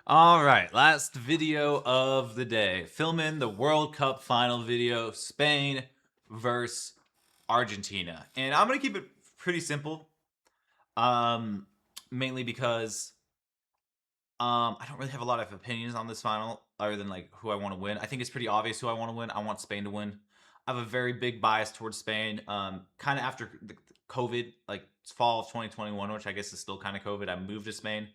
All right, last video of the day. Filming the World Cup final video, Spain versus Argentina. And I'm going to keep it pretty simple. Um Mainly because I don't really have a lot of opinions on this final other than like who I want to win. I think it's pretty obvious who I want to win. I want Spain to win. I have a very big bias towards Spain. Kind of after the COVID, like fall of 2021, which I guess is still kind of COVID, I moved to Spain.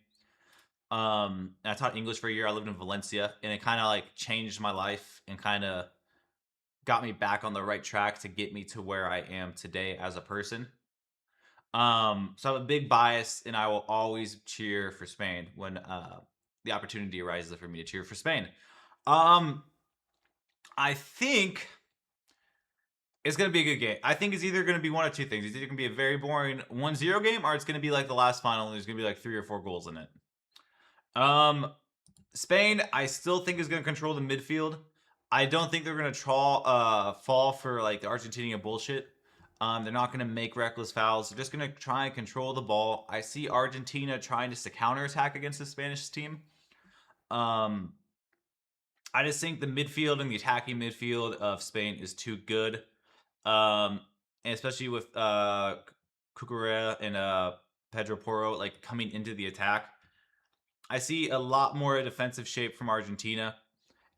I taught English for a year. I lived in Valencia, and it kind of like changed my life and kind of got me back on the right track to get me to where I am today as a person. So I have a big bias, and I will always cheer for Spain when the opportunity arises for me to cheer for Spain. Um, I think it's going to be a good game. I think it's either going to be one of two things. It's either going to be a very boring 1-0 game, or it's going to be like the last final, and there's going to be like 3 or 4 goals in it. Spain, I still think is going to control the midfield. I don't think they're going to fall for like the Argentinian bullshit. They're not going to make reckless fouls. They're just going to try and control the ball. I see Argentina trying just to counterattack against the Spanish team. I just think the midfield and the attacking midfield of Spain is too good. And especially with Cucurella and Pedro Porro like coming into the attack. I see a lot more defensive shape from Argentina,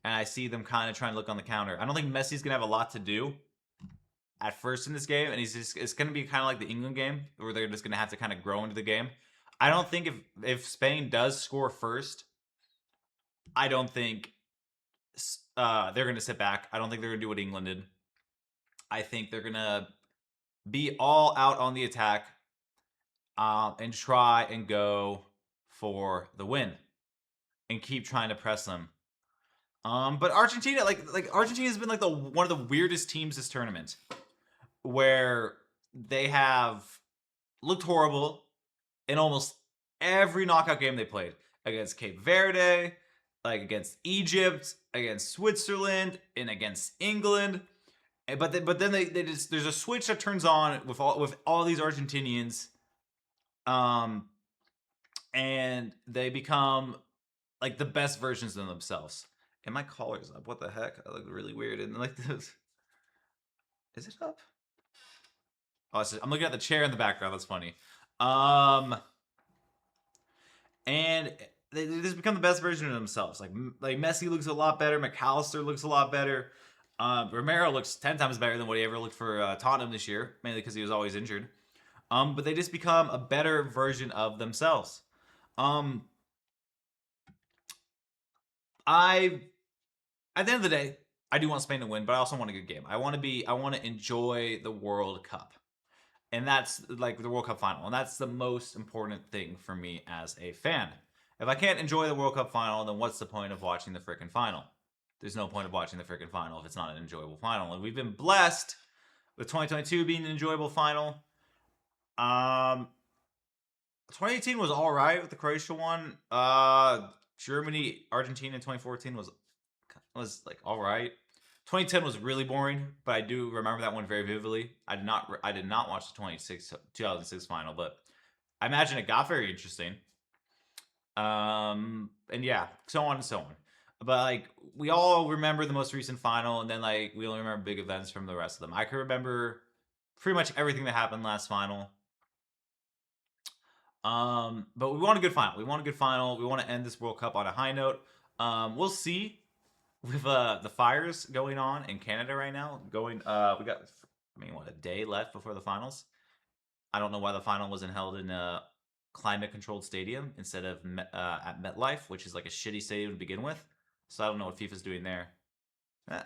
and I see them kind of trying to look on the counter. I don't think Messi's going to have a lot to do at first in this game, and it's going to be kind of like the England game, where they're just going to have to kind of grow into the game. I don't think if Spain does score first, I don't think they're going to sit back. I don't think they're going to do what England did. I think they're going to be all out on the attack and try and go for the win and keep trying to press them. But Argentina, like Argentina has been like one of the weirdest teams this tournament, where they have looked horrible in almost every knockout game they played, against Cape Verde, like against Egypt, against Switzerland, and against England. But then they just, there's a switch that turns on with all these Argentinians. And they become like the best versions of themselves. And my collar's up. What the heck? I look really weird. And like this. Is it up? Oh, I'm looking at the chair in the background. That's funny. And they just become the best version of themselves. Like Messi looks a lot better. McAllister looks a lot better. Romero looks 10 times better than what he ever looked for Tottenham this year, mainly because he was always injured. But they just become a better version of themselves. At the end of the day, I do want Spain to win, but I also want a good game. I want to enjoy the World Cup. And that's like the World Cup final. And that's the most important thing for me as a fan. If I can't enjoy the World Cup final, then what's the point of watching the freaking final? There's no point of watching the freaking final if it's not an enjoyable final. And we've been blessed with 2022 being an enjoyable final. 2018 was all right with the Croatia one. Germany, Argentina in 2014 was like all right. 2010 was really boring, but I do remember that one very vividly. I did not watch the 2006 final, but I imagine it got very interesting. And yeah, so on and so on. But like we all remember the most recent final, and then like we only remember big events from the rest of them. I can remember pretty much everything that happened last final. But we want a good final. We want a good final. We want to end this World Cup on a high note. We'll see with the fires going on in Canada right now. We got, a day left before the finals. I don't know why the final wasn't held in a climate-controlled stadium instead of at MetLife, which is like a shitty stadium to begin with. So I don't know what FIFA's doing there.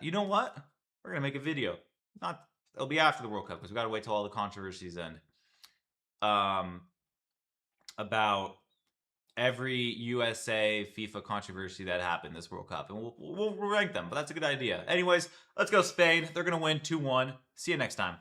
You know what? We're gonna make a video. It'll be after the World Cup because we gotta wait till all the controversies end. About every USA FIFA controversy that happened this World Cup, and we'll rank them. But that's a good idea. Anyways, let's go Spain. They're gonna win 2-1. See you next time.